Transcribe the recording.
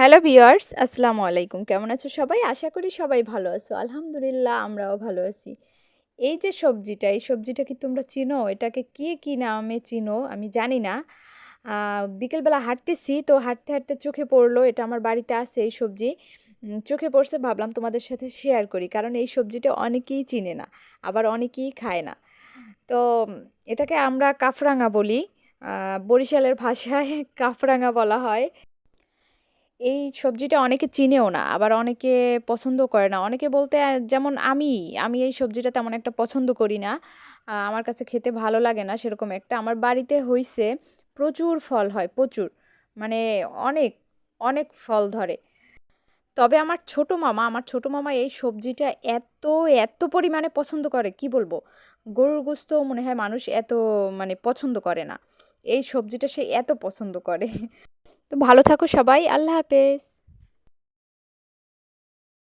Hello viewers, আসসালামু আলাইকুম। কেমন আছো সবাই? আশা করি সবাই ভালো আছো। আলহামদুলিল্লাহ আমরাও ভালো আছি। এই যে সবজিটা, এই সবজিটা কি তোমরা চিনো? এটাকে কি নামে চিনো আমি জানি না। বিকেলবেলা হাঁটতেছি, তো হাঁটতে হাঁটতে চোখে পড়লো, এটা আমার বাড়িতে আছে এই সবজি। চোখে পড়ছে, ভাবলাম তোমাদের সাথে শেয়ার করি, কারণ এই সবজিটা অনেকেই চিনে না, আবার অনেকেই খায় না। তো এটাকে আমরা কাফরাঙা বলি। বরিশালের ভাষায় কাফরাঙা বলা হয়। এই সবজিটা অনেকে চিনেও না, আবার অনেকে পছন্দ করে না। অনেকে বলতে যেমন আমি এই সবজিটা তেমন একটা পছন্দ করি না। আমার কাছে খেতে ভালো লাগে না সেরকম একটা। আমার বাড়িতে হইছে, প্রচুর ফল হয়, প্রচুর, মানে অনেক অনেক ফল ধরে। তবে আমার ছোট মামা এই সবজিটা এত এত পরিমাণে পছন্দ করে, কি বলবো। গরুর গোশত মনে হয় মানুষ এত মানে পছন্দ করে না, এই সবজিটা সে এত পছন্দ করে। তো ভালো থাকো সবাই, আল্লাহ হাফেজ।